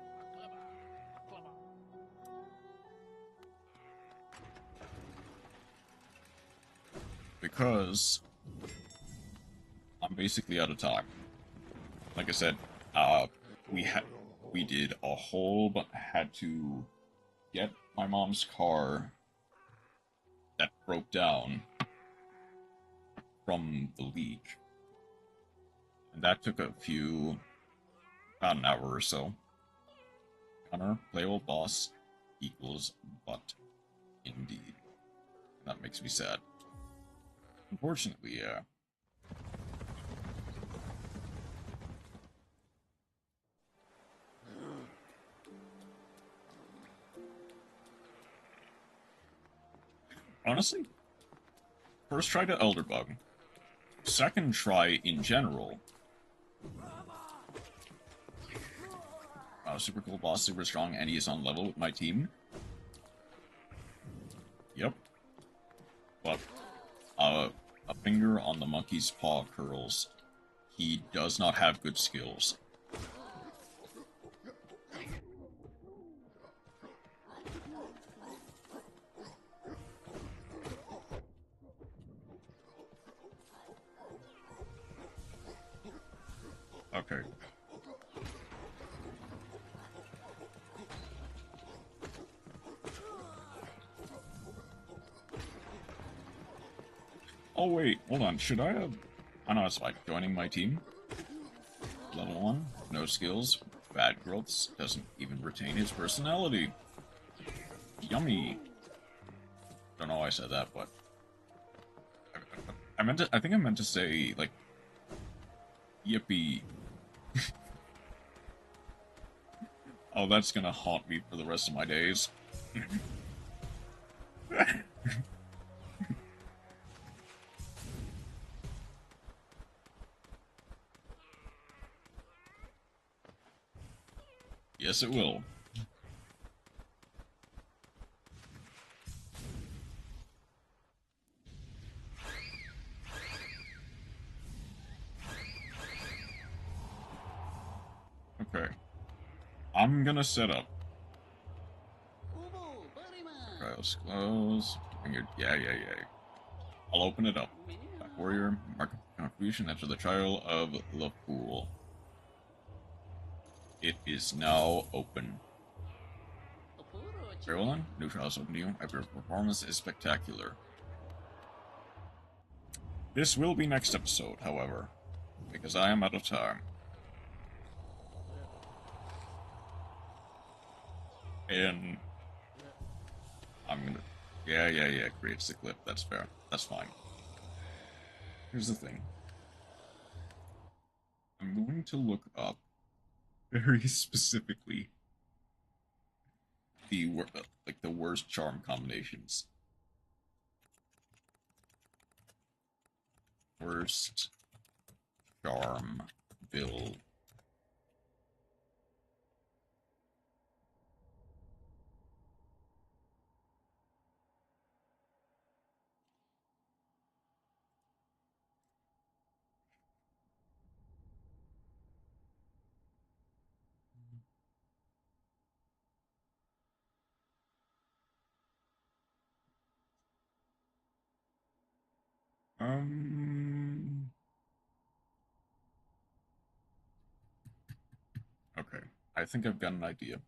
Because I'm basically out of time. Like I said, we did a whole had to get my mom's car that broke down from the leak. And that took about an hour or so. Connor, playable boss equals butt. Indeed. That makes me sad. Unfortunately, yeah. Honestly, first try to Elderbug. Second try in general. Super cool boss, super strong, and he is on level with my team. Yep. But, a finger on the monkey's paw curls. He does not have good skills. Okay. Oh wait, hold on, should I have... Oh no, it's fine. Joining my team. Level 1, no skills, bad growths, doesn't even retain his personality. Yummy. Don't know why I said that, but... I think I meant to say, like... Yippee. Oh, that's gonna haunt me for the rest of my days. Yes, it will. Okay. I'm gonna set up. Trials close. Yeah. I'll open it up. Black Warrior, mark of contribution, enter the trial of the Fool. It is now open. Very well, new trials open to you. Your performance is spectacular. This will be next episode, however, because I am out of time. And I'm gonna... Yeah, creates the clip. That's fair. That's fine. Here's the thing. I'm going to look up very specifically the the worst charm combinations. Worst charm build. Okay. I think I've got an idea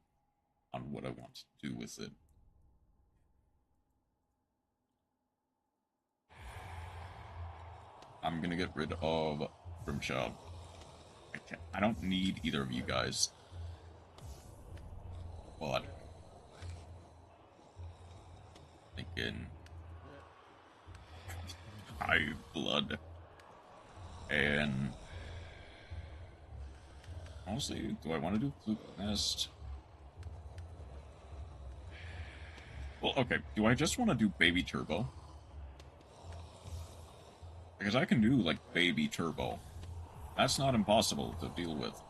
on what I want to do with it. I'm gonna get rid of Grimchild. I don't need either of you guys. But thinking high blood and honestly, do I want to do Fluke Nest? Well, okay. Do I just want to do Baby Turbo? Because I can do like Baby Turbo. That's not impossible to deal with.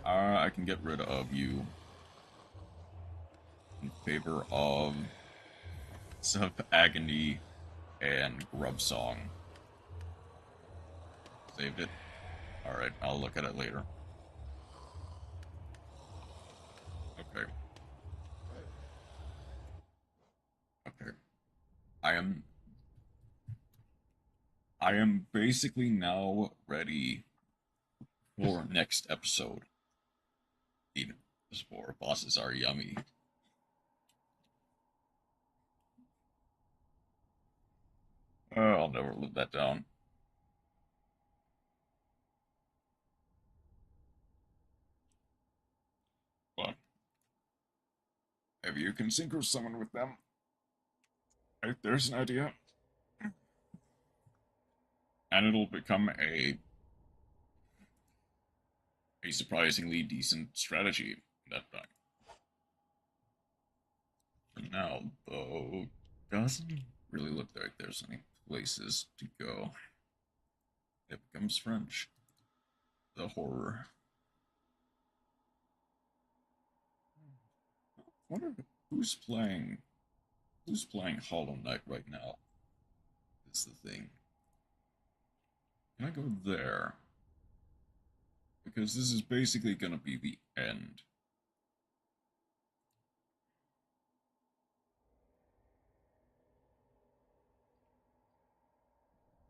I can get rid of you in favor of Sub Agony and Grub Song. Saved it. Alright, I'll look at it later. Okay. Okay. I am basically now ready for next episode. Even before bosses are yummy. I'll never live that down. But if you can synchro summon with them, if there's an idea, and it'll become a surprisingly decent strategy that time. For now, though, doesn't really look like there's any places to go. It becomes French. The horror. I wonder who's playing Hollow Knight right now. Is the thing. Can I go there? Because this is basically gonna be the end.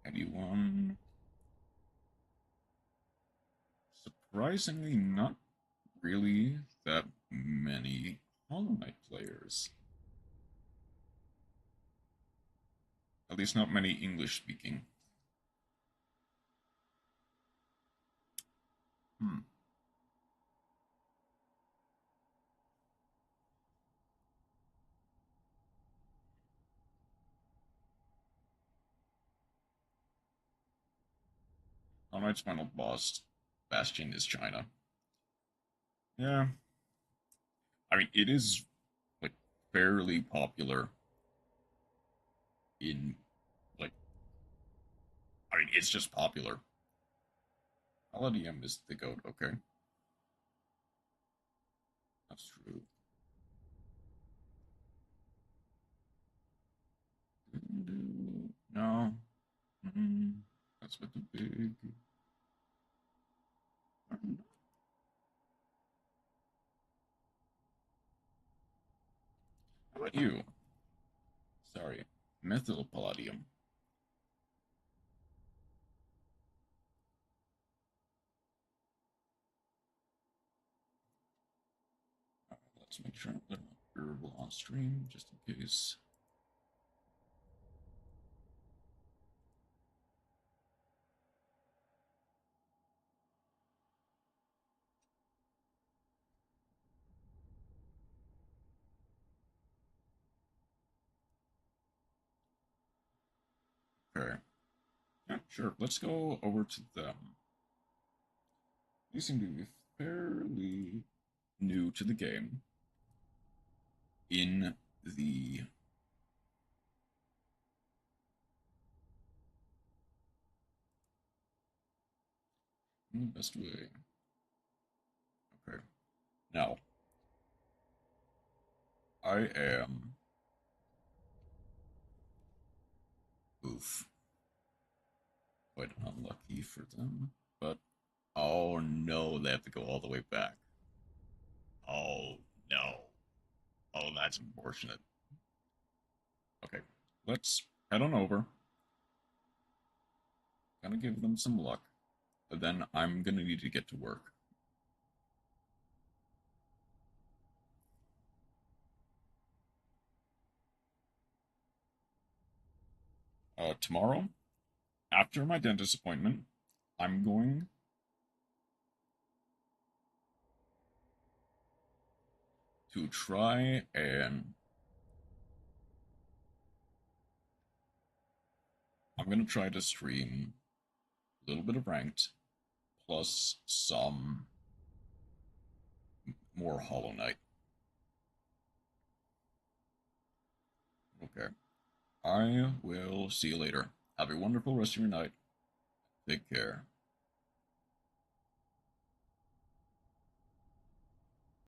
Anyone? Surprisingly, not really that many Hollow Knight players. At least not many English speaking. Hollow Knight's final boss Bastion is China. Yeah. I mean, it is like fairly popular in like I mean, it's just popular. Palladium is the goat, okay. That's true. No. That's with the big. How about you? Sorry. Methyl palladium. Let's make sure they're not durable on stream, just in case. Okay. Yeah, sure. Let's go over to them. These seem to be fairly new to the game. In the best way. Okay. Now, I am. Oof. Quite unlucky for them. But, oh no, they have to go all the way back. Oh no. Oh, that's unfortunate. Okay, let's head on over. Gonna give them some luck. But then I'm gonna need to get to work. Tomorrow, after my dentist appointment, I'm going to try and I'm gonna try to stream a little bit of ranked plus some more Hollow Knight. Okay. I will see you later. Have a wonderful rest of your night. Take care.